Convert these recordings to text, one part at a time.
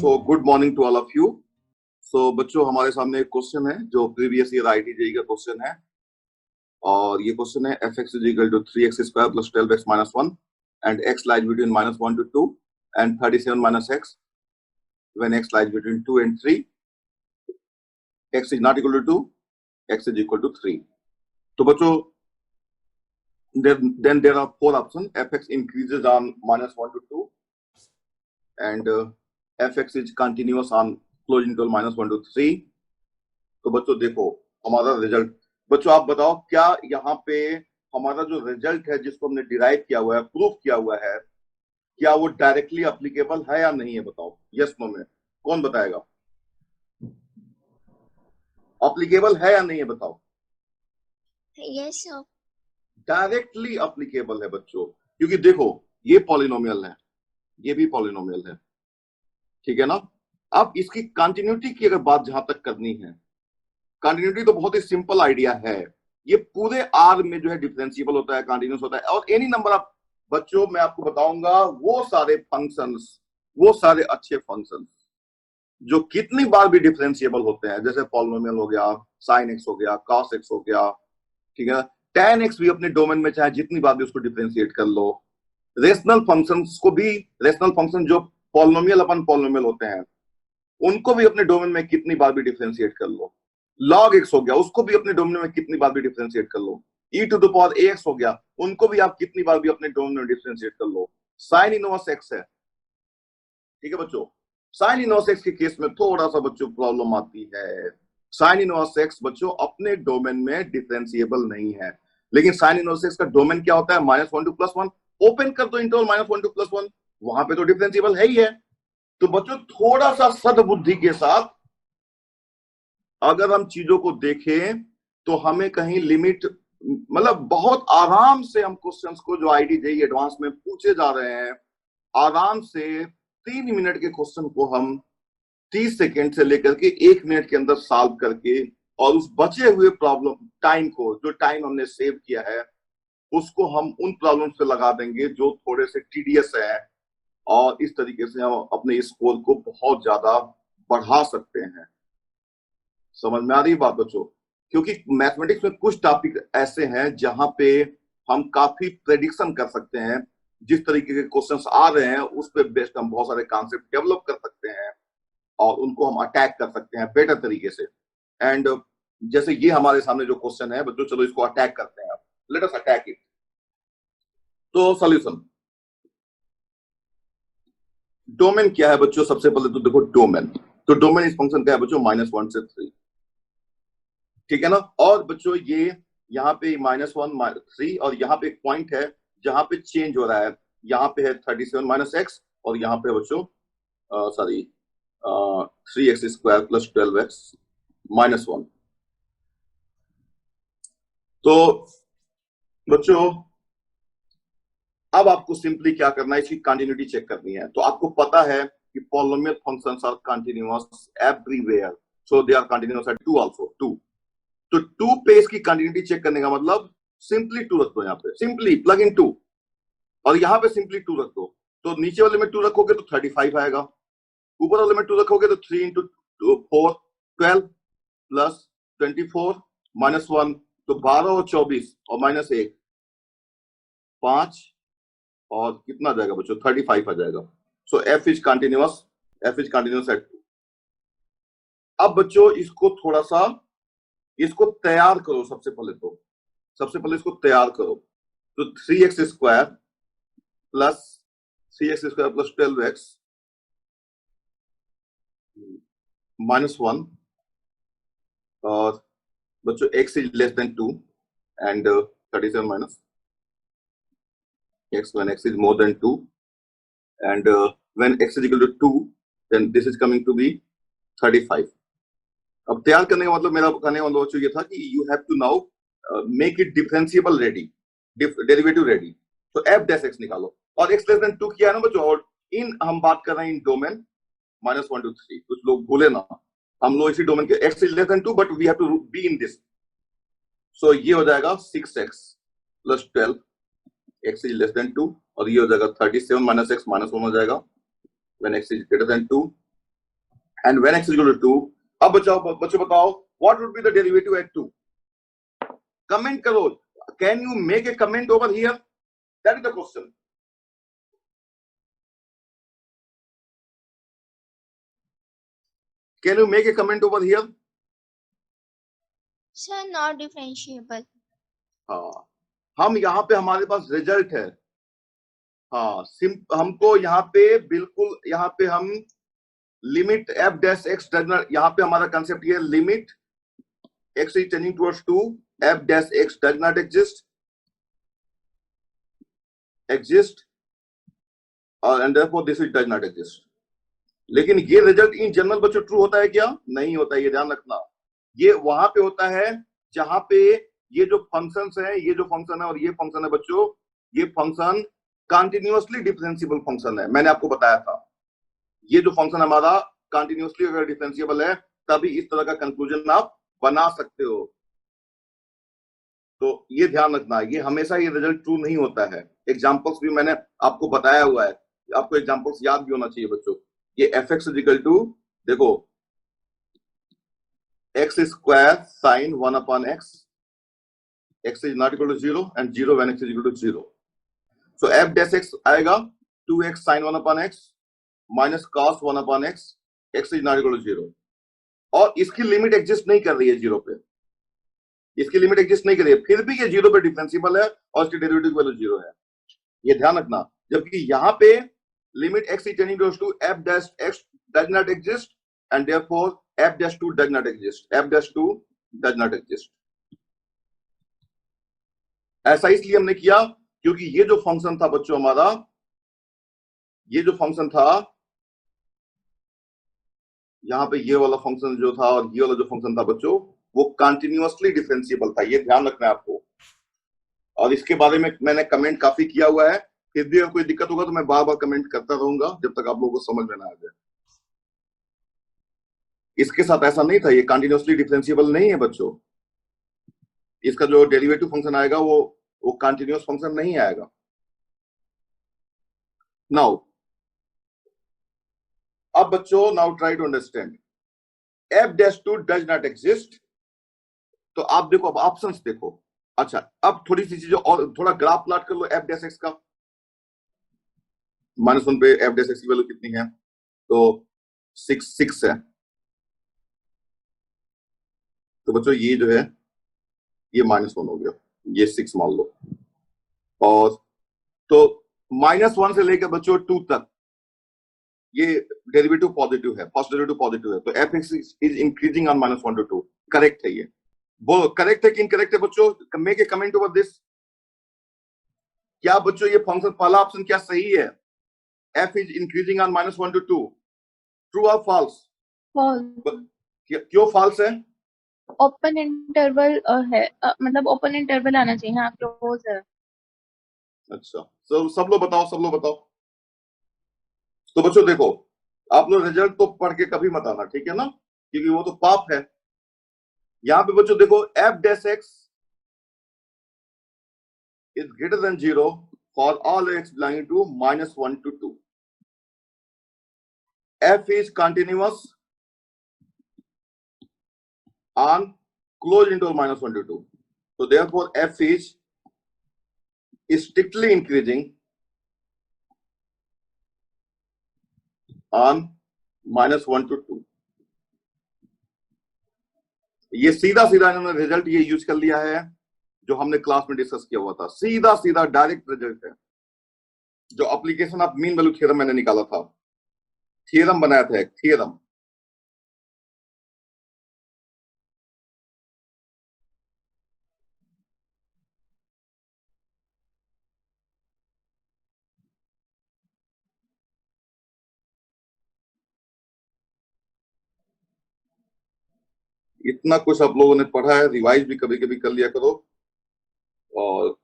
So good morning to all of you. So बच्चों, हमारे सामने एक क्वेश्चन है जो प्रीवियस ईयर आईटी जेईई का क्वेश्चन है, और ये क्वेश्चन है fx is equal to 3x square plus 12x minus 1 and x lies between -1 to 2 and 37 minus x when x lies between 2 and 3, x is not equal to 2, x is equal to 3. तो बच्चों, then there are four options. fx increases on -1 to 2 and fx is continuous on closing interval -1 to 3. तो बच्चों देखो हमारा result, बच्चों आप बताओ क्या यहाँ पे हमारा जो रिजल्ट है जिसको हमने डिराइव किया हुआ है, प्रूफ किया हुआ है, क्या वो डायरेक्टली अप्लीकेबल है या नहीं है? बताओ यस नो में, कौन बताएगा? अप्लीकेबल है या नहीं है बताओ? Yes sir. डायरेक्टली अप्लीकेबल है बच्चों, क्योंकि देखो ये पॉलिनोमियल है, ये भी पॉलिनोमियल है, ठीक है ना। अब इसकी कंटिन्यूटी की अगर बात जहां तक करनी है, कंटिन्यूटी तो बहुत ही सिंपल आइडिया है। ये पूरे आर में जो है डिफरेंशिएबल होता है, कंटिन्यूस होता है, और एनी नंबर ऑफ, बच्चों मैं आपको बताऊंगा वो सारे फंक्शंस, वो सारे अच्छे फंक्शंस जो कितनी बार भी डिफरेंशिएबल होते हैं, जैसे पॉलिनोमियल हो गया, साइन एक्स हो गया, कॉस एक्स हो गया, ठीक है, tan एक्स भी अपने डोमेन में चाहे जितनी बार भी उसको डिफरेंशिएट कर लो। रेशनल फंक्शंस को भी, रेशनल फंक्शन जो पॉलिनोमियल अपन पॉलिनोमियल होते हैं उनको भी अपने डोमेन में कितनी बार भी डिफरेंशिएट कर लो। log x हो गया, उसको भी अपने डोमेन में कितनी बार भी डिफरेंशिएट कर लो। e to the power ax हो गया, उनको भी आप कितनी बार भी अपने डोमेन में डिफरेंशिएट कर लो। साइन इनवर्स x है, ठीक है बच्चों। साइन इनवर्स x के केस में थोड़ा सा बच्चों प्रॉब्लम आती है। साइन इनवर्स x बच्चों अपने डोमेन में डिफरेंशिएबल नहीं है, लेकिन साइन इनवर्स x का डोमेन क्या होता है? -1 to +1। ओपन कर दो इंटरवल -1 to +1, वहां पे तो डिफरेंशिएबल है ही है। तो बच्चों थोड़ा सा सद्बुद्धि के साथ अगर हम चीजों को देखें तो हमें कहीं लिमिट, मतलब बहुत आराम से हम क्वेश्चंस को जो आईटी जेईई एडवांस में पूछे जा रहे हैं, आराम से 3 मिनट के क्वेश्चन को हम 30 सेकेंड से लेकर के 1 मिनट के अंदर सॉल्व करके, और उस बचे हुए प्रॉब्लम टाइम को, जो टाइम हमने सेव किया है, उसको हम उन प्रॉब्लम से लगा देंगे जो थोड़े से टीडियस है, और इस तरीके से हम अपने स्कोर को बहुत ज्यादा बढ़ा सकते हैं। समझ में आ रही बात बच्चों? क्योंकि मैथमेटिक्स में कुछ टॉपिक ऐसे हैं जहां पे हम काफी प्रेडिक्शन कर सकते हैं, जिस तरीके के क्वेश्चंस आ रहे हैं उस पे बेस्ड हम बहुत सारे कॉन्सेप्ट डेवलप कर सकते हैं और उनको हम अटैक कर सकते हैं बेटर तरीके से। एंड जैसे ये हमारे सामने जो क्वेश्चन है बच्चों, चलो इसको अटैक करते हैं, लेट अस अटैक इट। तो सॉल्यूशन, डोमेन क्या है बच्चों? सबसे पहले तो देखो डोमेन, तो डोमेन इस फंक्शन का है बच्चों -1 से 3, ठीक है ना। और बच्चों ये यहाँ पे -1 3, और यहाँ पे एक पॉइंट है जहां पे चेंज हो रहा है, यहाँ पे है 37 माइनस एक्स, और यहाँ पे बच्चों sorry 3x square plus 12x minus 1। तो बच्चों अब आपको सिंपली क्या करना है, इसकी कंटिन्यूटी चेक करनी है। तो आपको पता है कि polynomial functions are continuous everywhere, so they are continuous at 2 also 2। तो 2 पे इसकी कंटिन्यूटी चेक करने का मतलब सिंपली 2 रख दो, यहाँ पे सिंपली प्लग इन 2, और यहाँ पे सिंपली 2 रख दो। तो नीचे वाले में 2 रखोगे तो 35 आएगा, ऊपर वाले में 2 रखोगे तो 3 into 4 12 प्लस 24 माइनस 1, तो 12 और 24 और -1 5, और कितना जाएगा बच्चों? 35 आ जाएगा। सो f is continuous, f is continuous at 2। अब बच्चों इसको थोड़ा सा, इसको तैयार करो। सबसे पहले इसको तैयार करो। तो 3x square plus 12x minus 1, और बच्चों x is less then 2 and 37 minus x when x is more than 2 and when x is equal to 2 then this is coming to be 35. अब तैयार करने का मतलब, मेरा कहने का मतलब बच्चों ये था कि you have to now make it differentiable ready, derivative ready. तो f dash x निकालो, और x less than 2 किया है ना बच्चों, और इन हम बात कर रहे हैं इन डोमेन -1 to 3, कुछ लोग भूले ना, हम लोग इसी डोमेन के, x is less than 2 but we have to be in this, so ये हो जाएगा 6x plus 12, x is less than 2, और ये हो जाएगा 37 माइनस x माइनस 1 हो जाएगा when x is greater than 2, and when x is equal to 2. अब बच्चों बताओ what would be the derivative at 2? Comment करो. Can you make a comment over here? That is the question. Can you make a comment over here? Sir, not differentiable. हाँ, हम यहाँ पे हमारे पास result है. हाँ, हमको यहाँ पे बिल्कुल यहाँ पे हम limit F dash x does not, यहाँ पे हमारा कंसेप्ट ये limit x is tending towards 2 F dash x does not exist and therefore this is does not exist. लेकिन ये रिजल्ट इन जनरल बच्चों ट्रू होता है क्या? नहीं होता है, ये ध्यान रखना. ये वहां पे होता है जहां पे ये जो फंक्शंस है, ये जो फंक्शन है और ये फंक्शन है बच्चों, ये फंक्शन कंटिन्यूअसली डिफरेंशिएबल फंक्शन है. मैंने आपको बताया था ये जो फंक्शन हमारा कंटिन्यूअसली अगर डिफरेंशिएबल है तभी इस तरह का कंक्लूजन आप बना सकते हो. तो ये ध्यान रखना, ये हमेशा ये रिजल्ट ट्रू नहीं होता है. एग्जांपल्स भी मैंने आपको बताया हुआ है, आपको एग्जांपल्स याद भी होना चाहिए बच्चों. ये f x is equal to, देखो x square sine 1 upon x, x is not equal to 0 and 0 when x is equal to 0. So f dash x आएगा 2x sine 1 upon x minus cos 1 upon x, x is not equal to 0. और इसकी limit exist नहीं कर रही है 0 पे, इसकी limit exist नहीं कर रही है, फिर भी ये 0 पे डिफरेंशिएबल है और इसकी डेरिवेटिव वैल्यू 0 है. ये ध्यान रखना. जबकि यहाँ पे limit x is tending to f dash x does not exist and therefore f dash 2 does not exist. F dash 2 does not exist. ऐसा इसलिए हमने किया क्योंकि ये जो फंक्शन था बच्चों हमारा, ये जो फंक्शन था यहाँ पे, ये वाला फंक्शन जो था और ये वाला जो फंक्शन था बच्चों, वो कंटिन्यूअसली डिफरेंशिएबल था. ये ध्यान रखना है आपको. और इसके बारे में मैंने कमेंट काफी किया हुआ है. फिर भी अगर कोई दिक्कत होगा तो मैं बार बार कमेंट करता रहूंगा जब तक आप लोगों को समझ में ना आ जाए. इसके साथ ऐसा नहीं था, ये कंटिन्यूअसली डिफरेंशिएबल नहीं है बच्चों. इसका जो डेरिवेटिव फंक्शन आएगा वो कंटिन्यूअस फंक्शन नहीं आएगा. नाउ अब बच्चों, now try to understand f dash 2 does not exist. तो आप देखो, अब ऑप्शंस देखो. अच्छा, अब थोड़ी सी चीजें और, थोड़ा ग्राफ प्लॉट कर लो एफ डैश एक्स का. -1 पे एफ डैश एक्स की वैल्यू कितनी है? तो 6 है. तो बच्चों ये जो है ये -1 हो गया, ये 6 मान लो. और तो -1 से लेकर बच्चों 2 तक ये डेरिवेटिव पॉजिटिव है, फर्स्ट डेरिवेटिव पॉजिटिव है. तो F x is increasing on -1 to 2. Correct है ये? वो करेक्ट है कि इनकरेक्ट है बच्चों? Make a comment over this. क्या बच्चों ये फंक्शन, पहला ऑप्शन क्या सही है? f is increasing on -1 to 2. True or false? false. क्यों false है? ओपन इंटरवल है, मतलब ओपन इंटरवल आना चाहिए. हाँ, क्लोज है. अच्छा, सब लोग बताओ, सब लोग बताओ. तो बच्चों देखो, आप लोग रिजल्ट तो पढ़ के कभी मत आना, ठीक है ना, क्योंकि वो तो पाप है. यहाँ पे बच्चों देखो, f dash x is greater than 0 for all x belonging to -1 to 2. f is continuous on closed interval -1 to 2. So therefore f is strictly increasing on -1 to 2. ये सीधा सीधा इन्होंने रिजल्ट ये यूज कर लिया है जो हमने क्लास में डिस्कस किया हुआ था. सीधा सीधा डायरेक्ट रिजल्ट है. जो application of mean value theorem मैंने निकाला था, थ्योरम बनाया था, एक थ्योरम. इतना कुछ आप लोगों ने पढ़ा है, रिवाइज भी कभी कभी कर लिया करो. और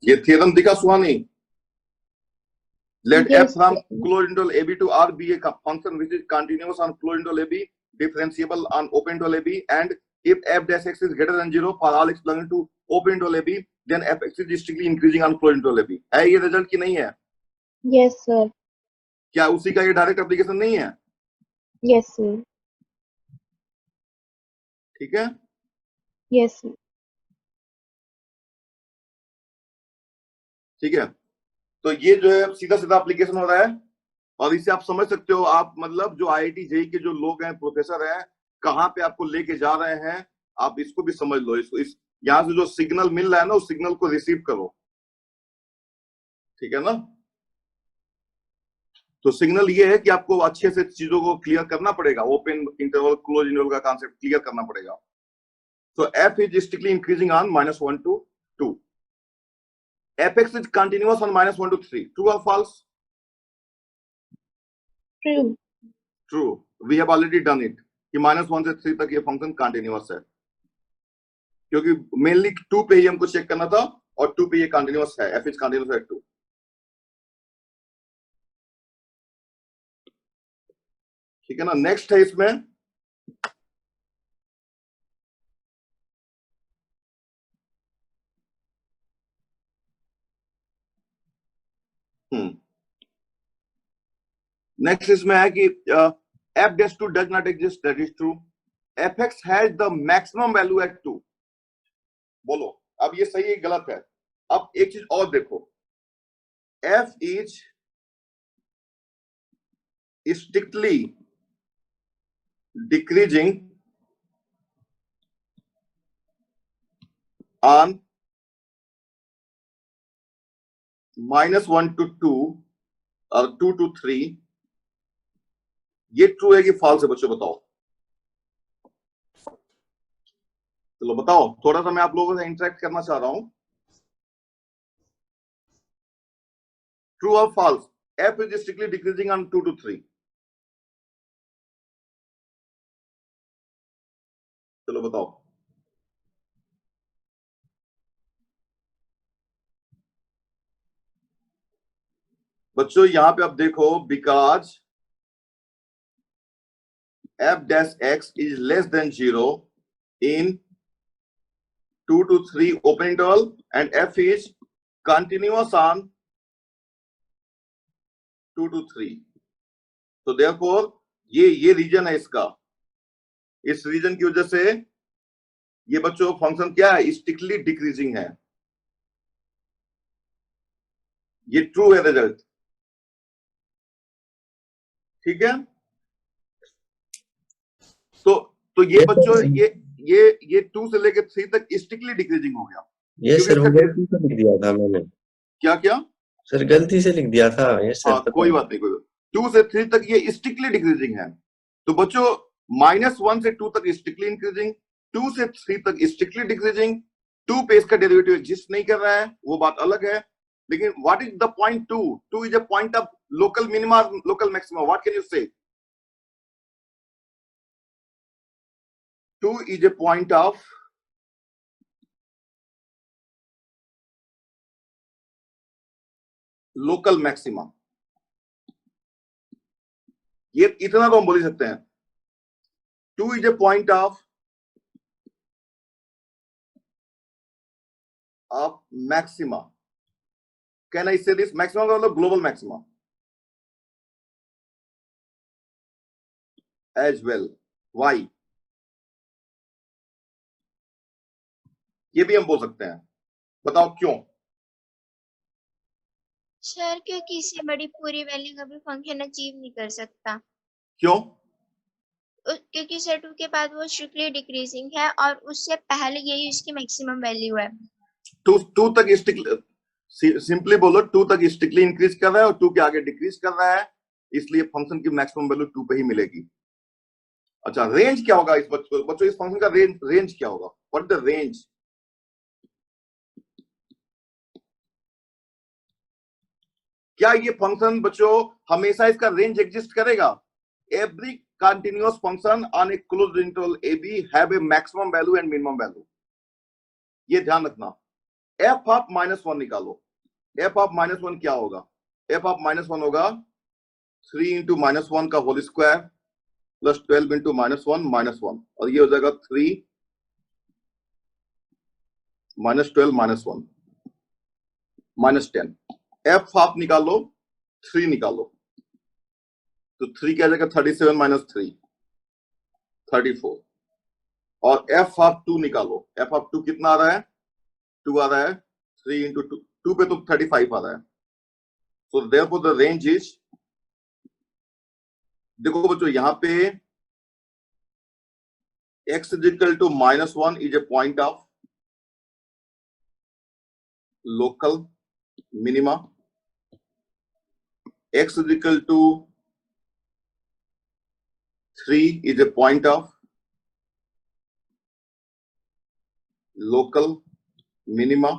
ये थ्योरम दिखा सुहानी? Let Yes. f from closed interval AB to R be a function which is continuous on closed interval AB, differentiable on open interval AB, and if f dash x is greater than 0 for all x belonging to open interval AB, then fx is strictly increasing on closed interval AB. है ये result की नहीं है? Yes, sir. क्या उसी का ये direct application नहीं है? Yes, sir. ठीक है, Yes, sir. ठीक है। तो ये जो है सीधा सीधा एप्लीकेशन हो रहा है और इसे आप समझ सकते हो। आप मतलब जो IIT जेईई के जो लोग हैं, प्रोफेसर हैं, कहाँ पे आपको लेके जा रहे हैं, आप इसको भी समझ लो। इसको इस यहाँ से जो सिग्नल मिल रहा है ना, उस सिग्नल को रिसीव करो, ठीक है ना। तो सिग्नल ये है कि आपको अच्छे से चीजों को क्लियर करना पड़ेगा, ओपन इंटरवल क्लोज इंटरवल का कॉन्सेप्ट क्लियर करना पड़ेगा। तो f is strictly increasing on -1 to 2. fx is continuous on -1 to 3. True or false? True. True. We have already done it कि -1 से 3 तक ये फंक्शन कंटिन्यूअस है, क्योंकि मेनली 2 पे ही हमको चेक करना था और 2 पे ये कंटिन्यूअस है। f is continuous at 2. ठीक है ना। नेक्स्ट है इसमें नेक्स्ट इसमें है कि f dash 2 does not exist. That is true. fx has the maximum value at 2. बोलो अब ये सही है गलत है? अब एक चीज और देखो, f is strictly decreasing on -1 to 2 और 2 to 3. ये ट्रू है कि फॉल्स है बच्चों, बताओ। चलो बताओ, थोड़ा सा मैं आप लोगों से इंटरेक्ट करना चाह रहा हूं। ट्रू और false? f is strictly decreasing on 2 to 3. चलो बताओ। बच्चों यहां पे आप देखो, because f dash x is less than 0 in 2 to 3 open interval and f is continuous on 2 to 3. तो therefore ये रीजन है इसका। इस रीजन की वजह से ये बच्चों फंक्शन क्या है, स्ट्रिक्टली डिक्रीजिंग है। ये ट्रू है रिजल्ट, ठीक है। तो ये बच्चों ये 2 से लेकर 3 तक स्ट्रिक्टली डिक्रीजिंग हो गया। ये सर वो गलती से लिख दिया था मैंने। क्या सर गलती से लिख दिया था ये सर। हाँ कोई बात नहीं, कोई 2 से 3 तक ये स्ट्रिक्टली डिक्रीजिंग है। तो बच्चों -1 से 2 तक स्ट्रिक्टली इंक्रीजिंग, 2 से 3 तक स्ट्रिक्टली डिक्रीजिंग, 2 पे इसका डेरिवेटिव एग्जिस्ट नहीं कर रहा है, वो बात अलग है। लेकिन what is the point 2? 2 is a point of local minima, local maxima. What can you से? 2 is a point of local maxima. ये इतना तो हम बोल ही सकते हैं। 2 is a point of maxima. Can I say this? Maxima का मतलब global maxima as well. Why? ये भी हम बोल सकते हैं, बताओ क्यों? सर क्योंकि इससे बड़ी पूरी वैल्यू कभी फंक्शन अचीव नहीं कर सकता। क्यों? क्योंकि सर 2 के बाद वो स्ट्रिक्टली डिक्रीजिंग है और उससे पहले यही उसकी मैक्सिमम वैल्यू है। 2 तक सिंपली बोलो 2 तक स्ट्रिक्टली इंक्रीज कर रहा है और 2 के आगे डिक्रीज कर रहा है, इसलिए फंक्शन की मैक्सिमम वैल्यू 2 पे ही मिलेगी। अच्छा, रेंज क्या होगा इस बच्चों इस फंक्शन का? रेंज क्या होगा? What the range? क्या ये फंक्शन बच्चों हमेशा इसका रेंज एग्जिस्ट करेगा? Every continuous function on a closed interval AB have a maximum value and minimum value. ये ध्यान रखना। f ऑफ -1 निकालो। f ऑफ -1 क्या होगा? एफ ऑफ -1 होगा 3 इंटू -1 का होल स्क्वायर प्लस 12 इंटू -1 और ये हो जाएगा 3 -12 -1 -10। एफ ऑफ निकालो 3 निकालो तो 3 क्या जाएगा 37 - 3 34 और एफ ऑफ 2 निकालो। एफ ऑफ 2 कितना आ रहा है 2 आ रहा है 3 इंटू 2 पे तो 35 आ रहा है। So therefore the range is, देखो बच्चों यहां पे x is equal to -1 is a point of local minima, x is equal to 3 is a point of local minima,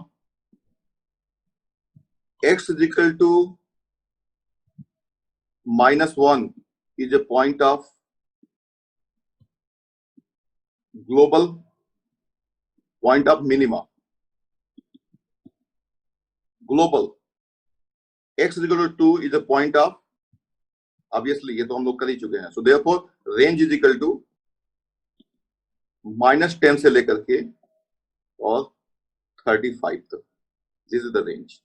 x is equal to -1 is a point of global point of minima, global x is equal to 2 is a point of, obviously ये तो हम लोग कर ही चुके हैं। So therefore range is equal to -10 से लेकर के और 35 तक, दिस इज द रेंज।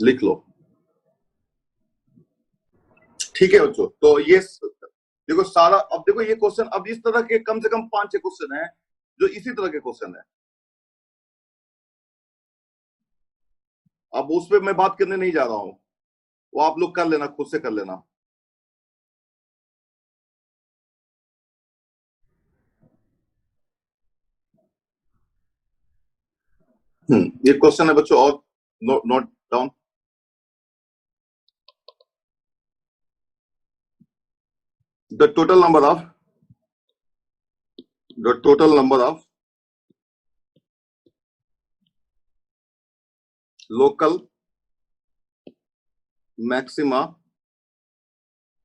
लिख लो, ठीक है बच्चों। तो ये देखो सारा, अब देखो ये क्वेश्चन, अब इस तरह के कम से कम 5-6 क्वेश्चन है जो इसी तरह के क्वेश्चन है। अब उस पर मैं बात करने नहीं जा रहा हूं, वो आप लोग कर लेना, खुद से कर लेना। ये क्वेश्चन है बच्चों, और note down. The total number of local maxima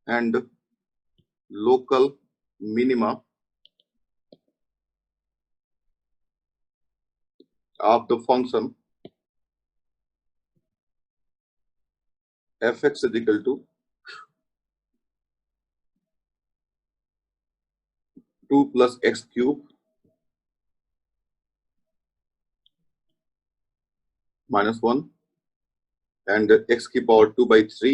and local minima of the function f(x) is equal to 2 plus x cube minus 1 and x की power 2 by 3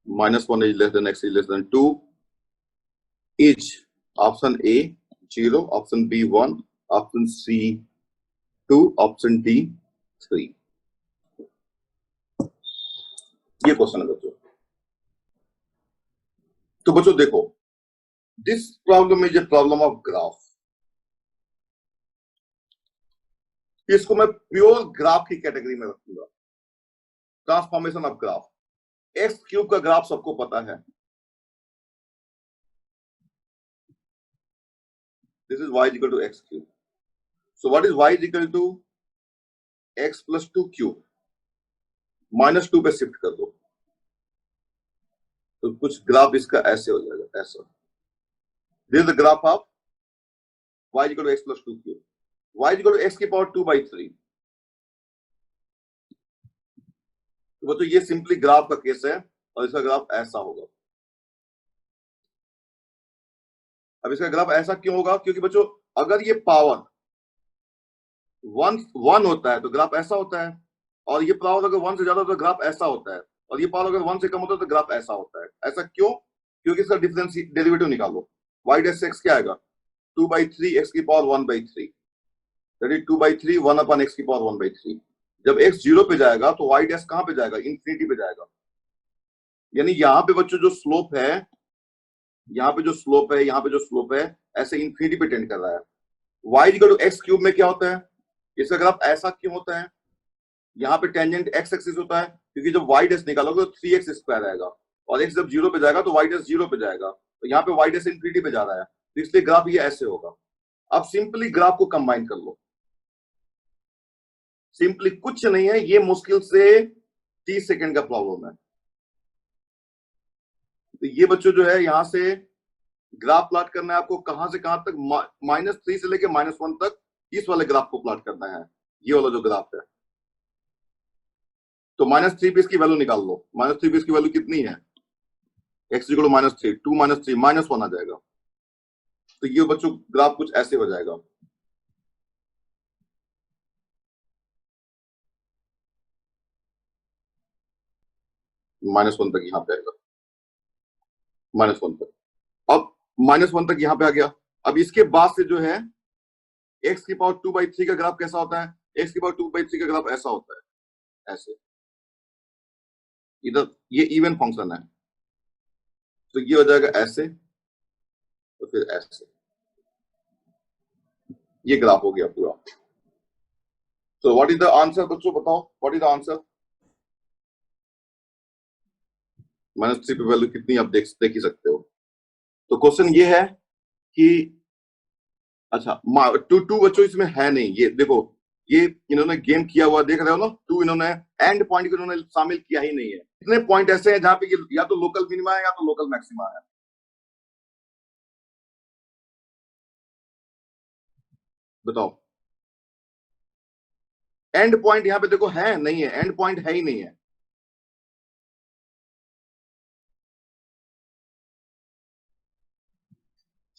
minus 1 is less than x is less than 2 is option A 0, option B 1, option C 2, option D 3। ये question है बच्चों। तो बच्चों देखो, this problem is a problem of graph. इसको मैं pure graph की कैटेगरी में रखूंगा, transformation of graph. X cube का ग्राफ सबको पता है, this is y is equal to x cube। so what is y is equal to x plus 2 cube, -2 पे शिफ्ट कर दो तो कुछ ग्राफ इसका ऐसे हो जाएगा, ऐसा। This is the graph of y is equal to x plus 2 cube, y is equal to x की पावर 2 by 3। तो बच्चों ये सिंपली ग्राफ का केस है और इसका ग्राफ ऐसा होगा। अब इसका ग्राफ ऐसा क्यों होगा, क्योंकि बच्चों अगर ये पावर 1 होता है तो ग्राफ ऐसा होता है, और ये पावर अगर 1 से ज्यादा होता है तो ग्राफ ऐसा होता है, और ये पावर अगर 1 से कम होता है तो ग्राफ ऐसा होता है। ऐसा क्यों, क्योंकि इसका डिफरेंस डेरिवेटिव निकालो। y डैश x क्या आएगा 2 by 3 x की power 1 by 3, that is 2 by 3 1 upon x की पावर 1 by 3। जब x 0 पे जाएगा तो y डैश कहां पे जाएगा, इंफिनिटी पे जाएगा। यानी यहाँ पे बच्चों जो स्लोप है, यहाँ पे जो स्लोप है, यहाँ पे जो स्लोप है, ऐसे इंफिनिटी पे टेंड कर रहा है। y equal to x cube में क्या होता है, इसका ग्राफ ऐसा क्यों होता है, यहाँ पे टेंजेंट x एक्सिस होता है, क्योंकि जब y डैश निकालोगे तो 3x स्क्वायर आएगा, और x जब 0 पे जाएगा तो y डैश 0 पे जाएगा, तो यहाँ पे y डैश इंफिनिटी पे जा रहा है, तो इसलिए ग्राफ ये ऐसे होगा। अब सिंपली ग्राफ को कंबाइन कर लो, सिंपली कुछ नहीं है, ये मुश्किल से 30 सेकंड का प्रॉब्लम है। तो ये बच्चों जो है यहां से ग्राफ प्लॉट करना है आपको कहां से कहां तक, -3 से लेके -1 तक, इस वाले ग्राफ को प्लॉट करना है, ये वाला जो ग्राफ है। तो -3 पे इसकी वैल्यू निकाल लो, -3 पे इसकी वैल्यू कितनी है, x इक्वल टू -3, 2 -3 -1 आ जाएगा। तो ये बच्चों ग्राफ कुछ ऐसे हो जाएगा। -1 तक यहां पे आएगा, -1 तक। अब -1 तक यहां पे आ गया। अब इसके बाद से जो है x की पावर 2/3 का ग्राफ कैसा होता है, x की पावर 2/3 का ग्राफ ऐसा होता है, ऐसे। इधर ये इवन फंक्शन है, तो ये हो जाएगा ऐसे, तो फिर ऐसे, ये ग्राफ हो गया पूरा। तो व्हाट इज द आंसर बच्चों, बताओ व्हाट इज द आंसर। -3 पे वैल्यू कितनी आप देख ही सकते हो। तो क्वेश्चन ये है कि अच्छा 2 बच्चों इसमें है नहीं, ये देखो ये इन्होंने गेम किया हुआ देख रहे हो ना, 2 इन्होंने एंड पॉइंट को इन्होंने शामिल किया ही नहीं है। इतने पॉइंट ऐसे हैं जहां पे या तो लोकल मिनिमा है या तो लोकल मैक्सिमा है। बताओ एंड पॉइंट यहां पे देखो है नहीं है, एंड पॉइंट है ही नहीं है।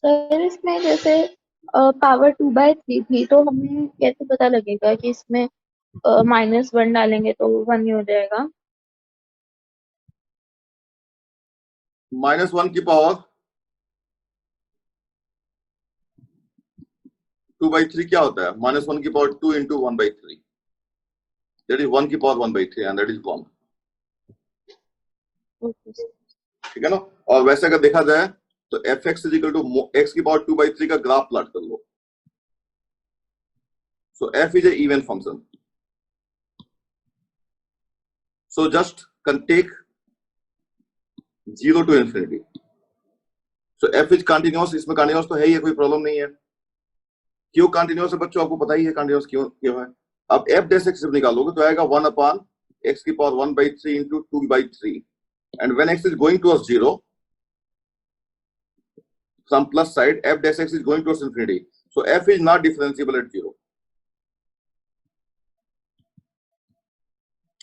सर इसमें जैसे पावर 2/3 थी, तो हमें कैसे पता लगेगा कि इसमें -1 डालेंगे तो 1 ही हो जाएगा। -1 की पावर 2/3 क्या होता है, -1 की पावर 2 इंटू 1/3, दैट इज 1 की पावर 1/3 एंड दैट इज 1। ठीक है ना। और वैसे अगर देखा जाए तो f(x) is equal to x की पावर 2/3 का ग्राफ प्लॉट कर लो। So f is a even function, so just can take 0 to infinity। सो f इज कंटिन्यूअस, इसमें कंटिन्यूअस तो है ही, कोई प्रॉब्लम नहीं है। क्यों कंटिन्यूअस है बच्चों, आपको पता ही है कंटिन्यूअस क्यों क्यों है। अब f(x) निकालोगे तो आएगा 1/x की power 1/3 into 2/3, and when x is going towards 0, some plus side, f(x) is going towards infinity, so f is not differentiable at 0।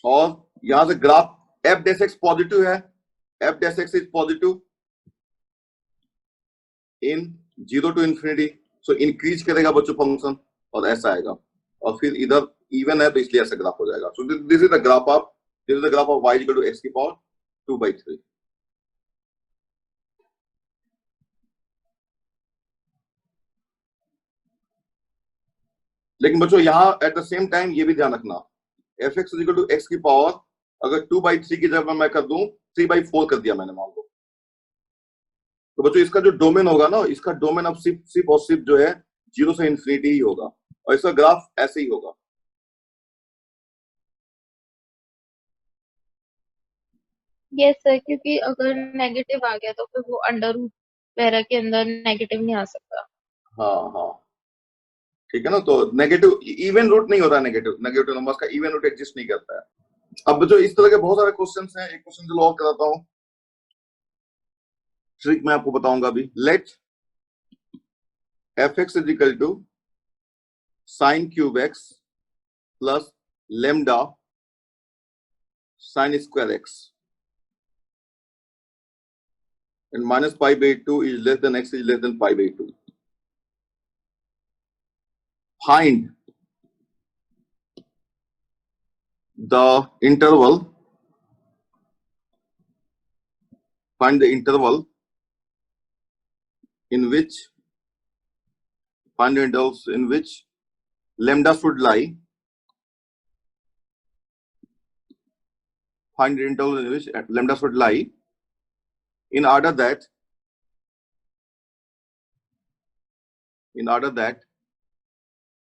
और यहां से ग्राफ f(x) पॉजिटिव है, f(x) is positive in 0 to infinity, so increase करेगा बच्चों function और ऐसा आएगा। और फिर इधर इवन है तो इसलिए ऐसा ग्राफ हो जाएगा। So this is the graph of y equal to x की पावर 2/3। लेकिन बच्चों यहां एट द सेम टाइम ये भी ध्यान रखना, f(x) is equal to x की पावर अगर 2/3 की जगह मैं कर दूं 3/4 कर दिया मैंने मान लो, तो बच्चों इसका जो डोमेन होगा ना, इसका डोमेन अब सिर्फ और सिर्फ जो है 0 से इंफिनिटी ही होगा, और इसका ग्राफ ऐसे ही होगा। यस सर, क्योंकि अगर नेगेटिव आ गया तो फिर वो अंडर रूट वगैरह के अंदर नेगेटिव नहीं आ सकता। हाँ हाँ ठीक है ना। तो नेगेटिव इवन रूट नहीं होता, नेगेटिव नंबर्स का इवन रूट एग्जिस्ट नहीं करता है। अब बच्चों इस तरह के बहुत सारे क्वेश्चंस हैं, एक क्वेश्चन जो और कराता हूं, ट्रिक मैं आपको बताऊंगा अभी। Let f(x) is equal to sin cube x plus lambda sin square x, and -π/2 is less than x is less than π/2. Find the interval, find the interval in which, find the intervals in which lambda should lie, find the interval in which lambda should lie, in order that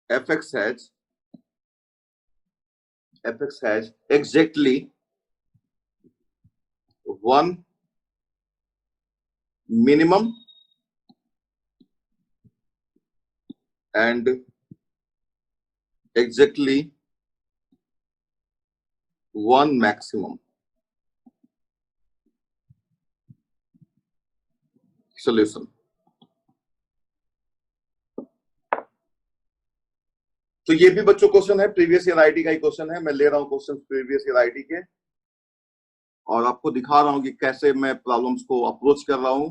f(x) has exactly one minimum and exactly one maximum। Solution। तो ये भी बच्चों question है, previous year IT का ही question है। मैं ले रहा हूँ क्वेश्चन प्रीवियस ईयर आईटी के और आपको दिखा रहा हूँ कि कैसे मैं प्रॉब्लम्स को अप्रोच कर रहा हूँ।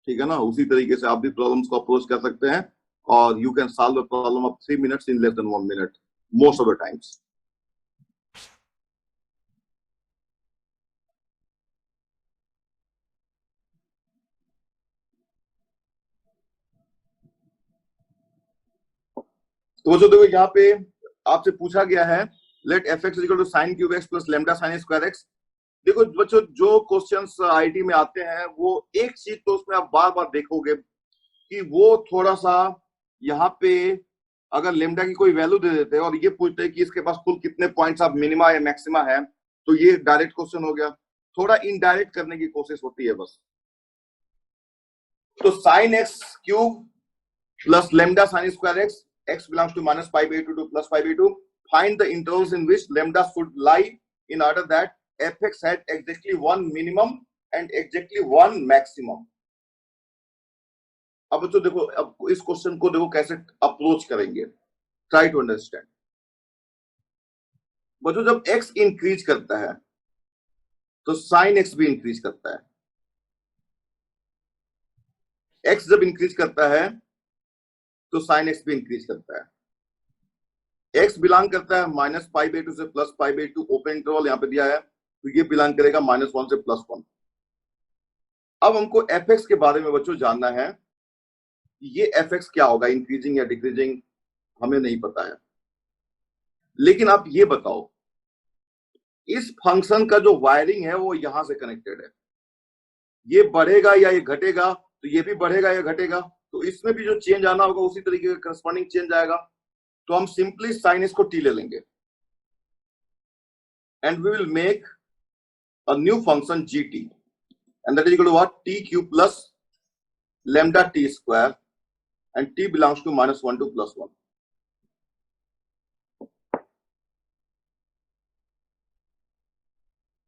ठीक है ना, उसी तरीके से आप भी प्रॉब्लम्स को अप्रोच कर सकते हैं और you can solve the problem of 3 minutes in less than 1 minute most of the times. तो जो देखो यहाँ पे आपसे पूछा गया है let f x equal to sine cube x plus lambda sine square x. देखो बच्चों जो क्वेश्चंस आईटी में आते हैं वो एक चीज तो उसमें आप बार बार देखोगे कि वो थोड़ा सा यहाँ पे अगर लेमडा की कोई वैल्यू दे देते हैं और ये पूछते हैं कि इसके पास कुल कितने पॉइंट्स ऑफ मिनिमा या मैक्सिमा है, तो ये डायरेक्ट क्वेश्चन हो गया। थोड़ा इनडायरेक्ट करने की कोशिश होती है बस। तो sine x cube plus lambda sine square x, x belongs to minus pi by 2 to plus pi by 2. Find the intervals in which lambda should lie in order that fx had exactly one minimum and exactly one maximum. अब तो देखो, अब इस question को देखो कैसे approach करेंगे। Try to understand. बच्चों जब x इंक्रीज करता है तो साइन x भी इंक्रीज करता है। x जब इंक्रीज करता है तो साइन एक्स भी इंक्रीज करता है। एक्स बिलोंग करता है माइनस पाई बाई 2 से plus pi by 2, open interval यहां पे दिया है, तो ये बिलोंग करेगा -1 से +1। अब हमको एफ एक्स के बारे में बच्चों जानना है, ये एफ एक्स क्या होगा, इंक्रीजिंग या डिक्रीजिंग, हमें नहीं पता है। लेकिन आप ये बताओ इस फंक्शन का जो वायरिंग है वो यहां से कनेक्टेड है, ये बढ़ेगा या ये घटेगा, तो ये भी बढ़ेगा या घटेगा, तो इसमें भी जो चेंज आना होगा उसी तरीके का करस्पॉन्डिंग चेंज आएगा। तो हम सिंपली साइन एक्स को टी ले लेंगे and we will make a new function g t and that is equal to what, t cube plus lambda t square and t belongs to -1 to +1।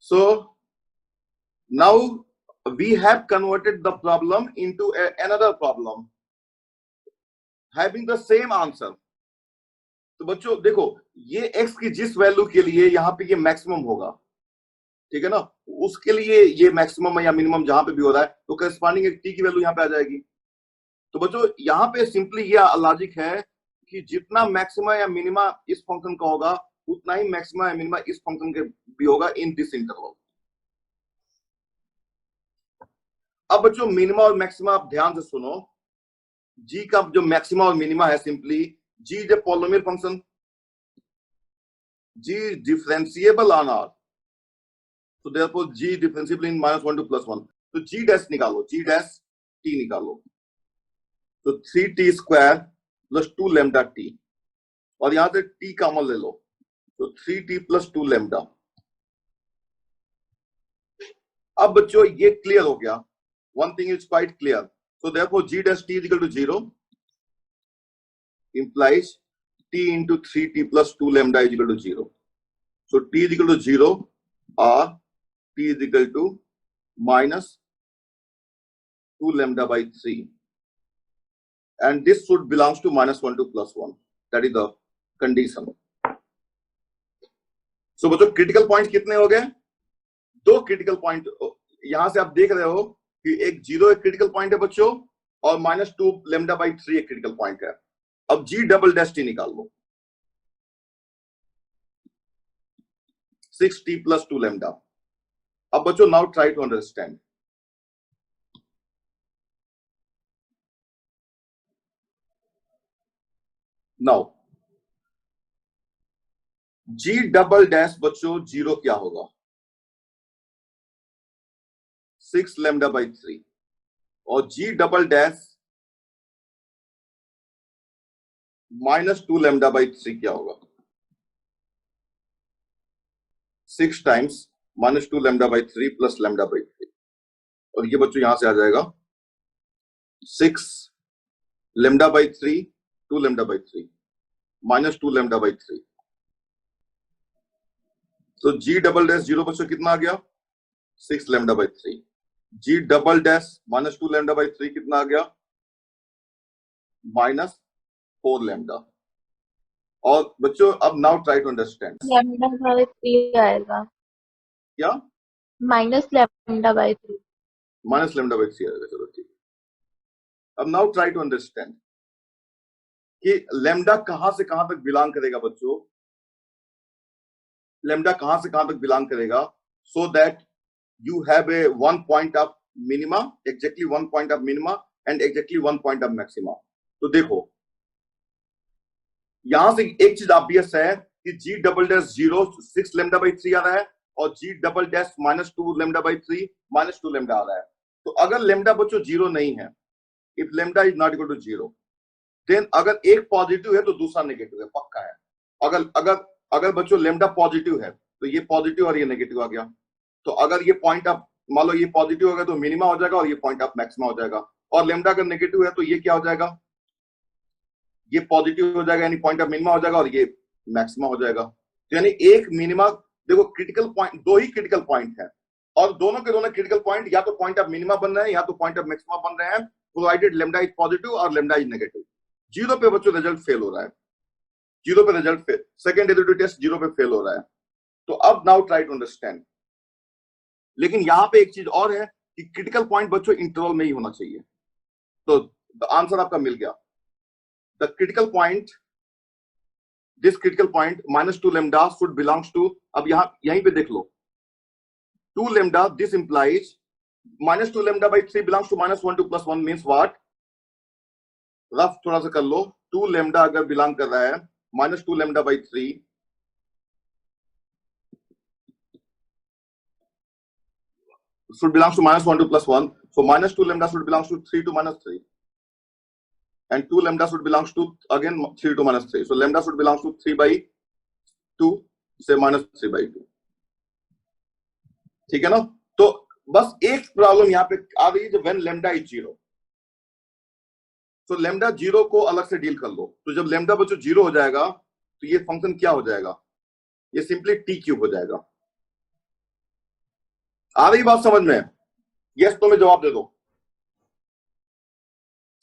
So now we have converted the problem into another problem having the same answer। तो बच्चों देखो ये x की जिस value के लिए यहाँ पे ये मैक्सिमम होगा, ठीक है ना, उसके लिए ये मैक्सिमम या मिनिमम जहां पे भी हो रहा है तो करस्पॉन्डिंग एक t की वैल्यू यहाँ पे आ जाएगी। तो बच्चों यहाँ पे सिंपली ये लॉजिक है कि जितना मैक्सिमा या मिनिमा इस फंक्शन का होगा उतना ही मैक्सिमा या मिनिमा इस फंक्शन के भी होगा इन दिस इंटरवल। अब बच्चों मिनिमा और मैक्सिमा आप ध्यान से सुनो। g का जो मैक्सिमा और मिनिमा है simply g is a polynomial function, g is differentiable on R, so therefore g differentiable in -1 to +1। तो g डैश निकालो, g डैश t निकालो, तो 3t square plus 2 lambda t, और यहां से t कॉमन ले लो, तो 3t प्लस 2 लेमडा। अब बच्चों ये क्लियर हो गया, one thing is quite clear, so therefore g dash t is equal to 0 implies t into 3t plus 2 lambda is equal to 0, so t is equal to 0 or t is equal to minus 2 lambda by 3, and this should belongs to -1 to +1, that is the condition। so बच्चों critical point कितने हो गए, 2 critical point यहां से आप देख रहे हो कि एक 0 एक क्रिटिकल पॉइंट है बच्चों और -2 लेमडा बाई 3 एक क्रिटिकल पॉइंट है। अब g डबल डैश टी निकाल लो, 6t प्लस 2 लेमडा। अब बच्चों now try to understand. Now g double dash बच्चों 0 क्या होगा, 6 लेमडा बाई 3, और g double dash -2 lambda by 3 क्या होगा, 6 times -2 lambda by 3 plus lambda by 3, और ये बच्चों यहां से आ जाएगा 6 lambda by 3, 2 lambda by 3, -2 lambda by 3। तो g डबल डैश 0 बच्चों कितना आ गया, 6 lambda by 3, g double dash -2 lambda by 3 कितना आ गया, -4 लेमडा। और बच्चों अब now try to understand lambda by 3 आएगा, क्या minus lambda by 3। Minus lambda by 3 आएगा। चलो ठीक है। अब नाउ ट्राई टू अंडरस्टैंड कि लेमडा कहां से कहां तक बिलोंग करेगा बच्चों, लेमडा कहां से कहां तक बिलोंग करेगा, so that you have a one point of minima, exactly one point of minima and exactly one point of maxima. तो देखो यहां से एक चीज ऑब्वियस है कि g double dash 0 6 lambda by 3 आ रहा है और g double dash -2 lambda by 3 -2 lambda आ रहा है। तो अगर लेमडा बच्चों 0 नहीं है, if lambda is not equal to 0, then अगर एक पॉजिटिव है तो दूसरा नेगेटिव है, पक्का है। अगर अगर अगर बच्चों लेमडा पॉजिटिव है तो ये पॉजिटिव और ये नेगेटिव आ गया। तो अगर ये पॉइंट ऑफ, मान लो ये पॉजिटिव हो गया तो मिनिमा हो जाएगा और ये पॉइंट ऑफ मैक्सिमा हो जाएगा। और लेमडा अगर नेगेटिव है तो ये क्या हो जाएगा, ये पॉजिटिव हो जाएगा यानी पॉइंट ऑफ मिनिमा हो जाएगा और ये मैक्सिमा हो जाएगा। तो यानी एक मिनिमा, देखो क्रिटिकल पॉइंट, दो ही क्रिटिकल पॉइंट है और दोनों के दोनों क्रिटिकल पॉइंट या तो पॉइंट ऑफ मिनिमा बन रहे हैं या तो पॉइंट ऑफ मैक्सिमा बन रहे हैं, प्रोवाइडेड लेमडा इज पॉजिटिव और लेमडा इज नेगेटिव। 0 पे बच्चों रिजल्ट फेल हो रहा है, 0 पे result fail, second derivative test 0 पे फेल हो रहा है। तो अब नाउ ट्राई टू अंडरस्टैंड, लेकिन यहां पे एक चीज और है कि क्रिटिकल पॉइंट बच्चों इंटरवल में ही होना चाहिए। तो आंसर आपका मिल गया। The critical point, this critical point -2 lambda should belongs to, अब यहीं पे देख लो 2 lambda, this implies -2 lambda by 3 belongs to -1 2 + 1 means what, rough थोड़ा सा कर लो। 2 लेमडा अगर बिलोंग कर रहा है -2 lambda by 3 should belongs to -1 2 + 1, so -2 lambda should belongs to 3 to -3 and 2 lambda should belongs to again 3 to -3, so lambda should belongs to 3/2 से -3/2। ठीक है ना। तो बस एक प्रॉब्लम यहां पे आ रही है, जो व्हेन लैम्डा इज 0, तो लैम्डा 0 को अलग से डील कर लो। तो जब लैम्डा बच्चों 0 हो जाएगा तो ये फंक्शन क्या हो जाएगा, ये सिंपली t³ हो जाएगा। आ रही बात समझ में? यस तो मैं जवाब दे दो।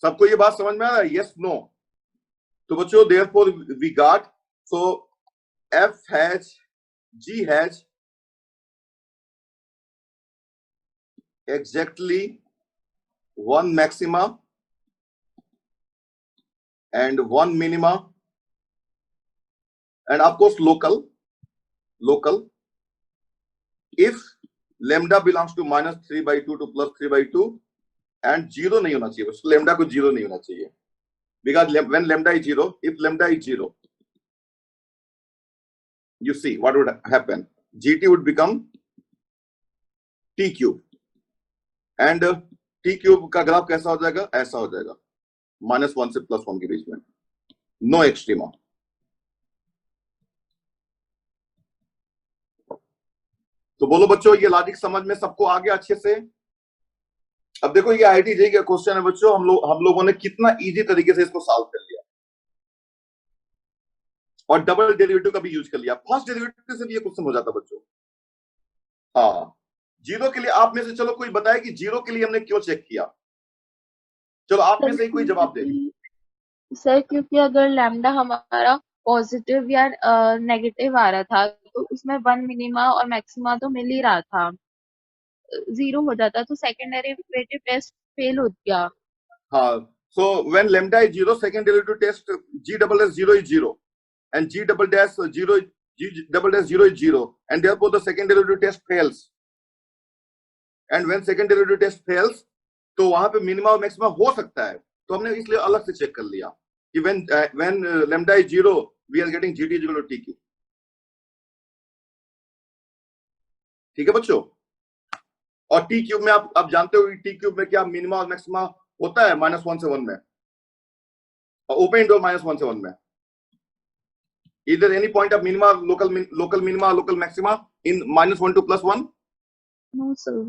सबको ये बात समझ में आ रहा है, यस नो? तो बच्चों therefore we got, so f has, g has exactly one maxima and one minima and of course local if lambda belongs to -3/2 to +3/2 and 0 नहीं होना चाहिए, बस lambda को 0 नहीं होना चाहिए, because when lambda is 0, if lambda is 0, you see what would happen, gt would become t³ and t³ का graph कैसा हो जाएगा, ऐसा हो जाएगा, -1 से +1 के बीच में, नो एक्सट्रीमा। तो बोलो बच्चों ये लॉजिक समझ में सबको आ गया अच्छे से? अब देखो ये IIT JEE का क्वेश्चन है बच्चों, हम लोगों ने कितना इजी तरीके से इसको सॉल्व कर लिया और डबल डेरिवेटिव का भी यूज कर लिया। फर्स्ट डेरिवेटिव से भी ये क्वेश्चन हो जाता बच्चों। हाँ, 0 के लिए आप में से चलो कोई बताए कि 0 के लिए हमने क्यों चेक किया? चलो आप में से ही कोई जवाब दे। सर क्योंकि अगर लैम्डा हमारा पॉजिटिव या नेगेटिव आ रहा था तो उसमें 1 मिनिमा और मैक्सिमा तो मिल ही रहा था, 0 हो जाता तो सेकेंड डेरिवेटिव टेस्ट फेल हो गया। हाँ, so when lambda is 0, second derivative test g double dash 0 is 0 and g double dash 0 is 0 and therefore the second derivative test fails, and when second derivative test fails तो वहां पे minima और maxima हो सकता है, तो हमने इसलिए अलग से चेक कर लिया कि when lambda is 0 we are getting gt is equal to tq। ठीक है बच्चों? और t³ में आप जानते हो t³ में क्या मिनिमा और मैक्सिमा होता है, -1 से 1 में, ओपन इंटरवल -1 से 1 में, either any point of minima, local minima, local maxima in -1 to +1। No sir.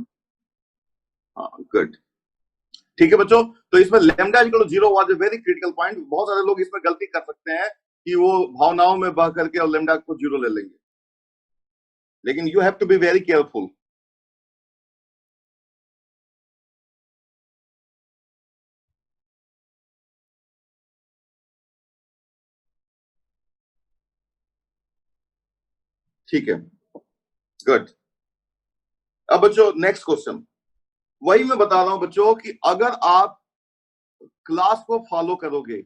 हाँ गुड, ठीक है बच्चों। तो इसमें lambda equal to 0 was a very critical point. बहुत सारे लोग इसमें गलती कर सकते हैं कि वो भावनाओं में बह करके और लैम्डा को 0 ले लेंगे, लेकिन you have to be very careful. ठीक है, गुड। अब बच्चों नेक्स्ट क्वेश्चन, वही मैं बता रहा हूं बच्चों कि अगर आप क्लास को फॉलो करोगे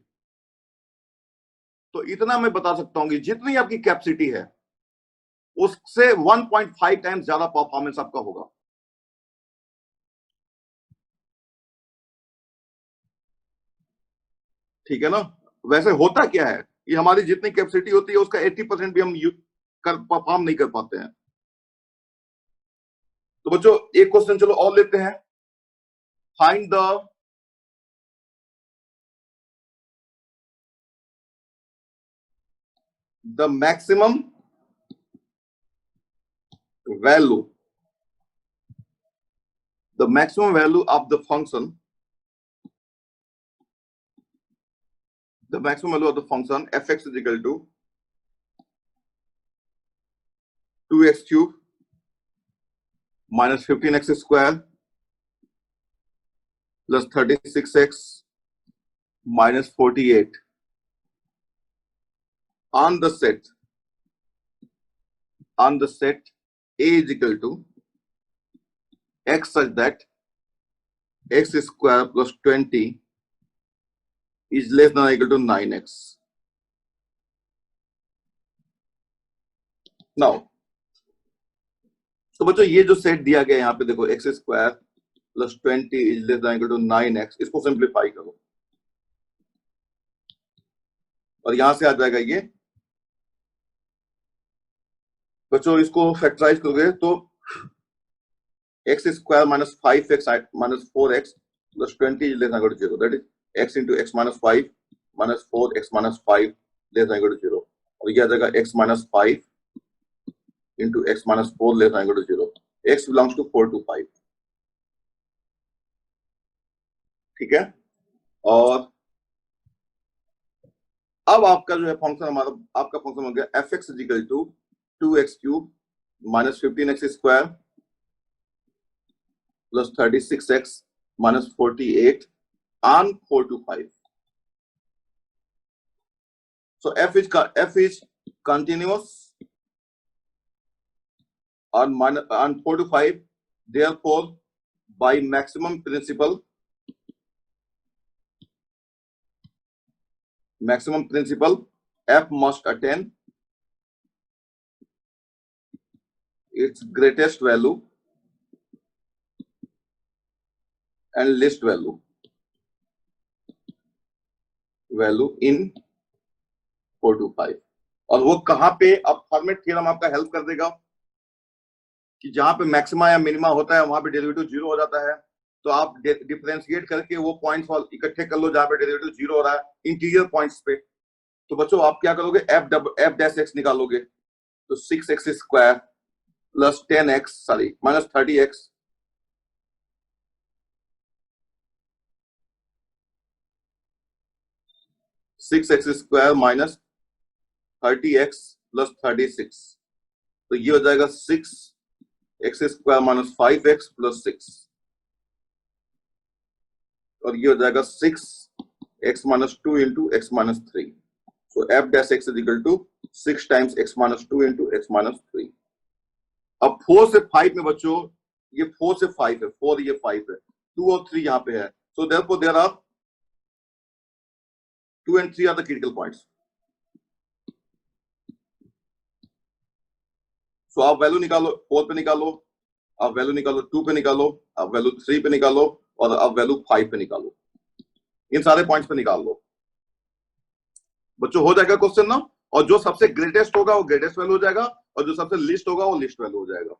तो इतना मैं बता सकता हूं कि जितनी आपकी कैपेसिटी है उससे 1.5 टाइम्स ज्यादा परफॉर्मेंस आपका होगा। ठीक है ना। वैसे होता क्या है कि हमारी जितनी कैपेसिटी होती है उसका 80% भी हम परफॉर्म नहीं कर पाते हैं। तो बच्चों एक क्वेश्चन चलो और लेते हैं, find the maximum value of the function, fx is equal to 2x cube minus 15x square plus 36x minus 48 on the set A is equal to x such that x square plus 20 is less than or equal to 9x. Now, तो बच्चों ये जो set दिया गया है यहाँ पे देखो x square plus 20 is less than equal to 9x, इसको सिंप्लीफाई करो और यहां से आ जाएगा ये बच्चों, इसको फैक्टराइज करोगे तो x square minus 5x minus 4x plus 20 is less than equal to 0, that is x into x minus 5 minus 4x minus 5 less than equal to 0, और ये आ जाएगा x minus 5 into x minus 4 less than equal to 0. x belongs to 4 to 5. ठीक है। और अब आपका जो है फंक्शन, हमारा आपका फंक्शन हो गया fx is equal to 2x cube minus 15x square plus 36x minus 48 on 4 to 5. So f is continuous on 4 to 5. Therefore, by maximum principle, f must attain its greatest value and least value in 4 to 5. और वो कहां पे, अब format theorem आपका help कर देगा कि जहां पे मैक्सिमा या मिनिमा होता है वहां पे डेरिवेटिव 0 हो जाता है, तो आप डिफरेंशिएट करके वो पॉइंट्स इकट्ठे कर लो जहां पे डेरिवेटिव 0 हो रहा है इंटीरियर पॉइंट्स पे। तो बच्चों आप क्या करोगे, एफ डैश एक्स निकालोगे, तो 6x square plus 10x minus 30x square minus 30x plus 36, तो ये हो जाएगा 6x square minus 5x plus 6, और ये हो जाएगा 6x minus 2 into x minus 3. So f dash x is equal to 6 times x minus 2 into x minus 3. अब 4 से 5 में बच्चों ये 4 से 5 है, 4 ये 5 है, 2 और 3 यहाँ पे है, so therefore there are 2 and 3 are the critical points. So आप वैल्यू निकालो, 4 पे निकालो, आप वैल्यू निकालो 2 पे निकालो, आप वैल्यू 3 पे निकालो, और आप वैल्यू 5 पे निकालो, इन सारे पॉइंट्स पे निकाल लो बच्चों, हो जाएगा क्वेश्चन ना। और जो सबसे ग्रेटेस्ट होगा वो ग्रेटेस्ट वैल्यू हो जाएगा, और जो सबसे लिस्ट होगा वो लिस्ट वैल्यू हो जाएगा।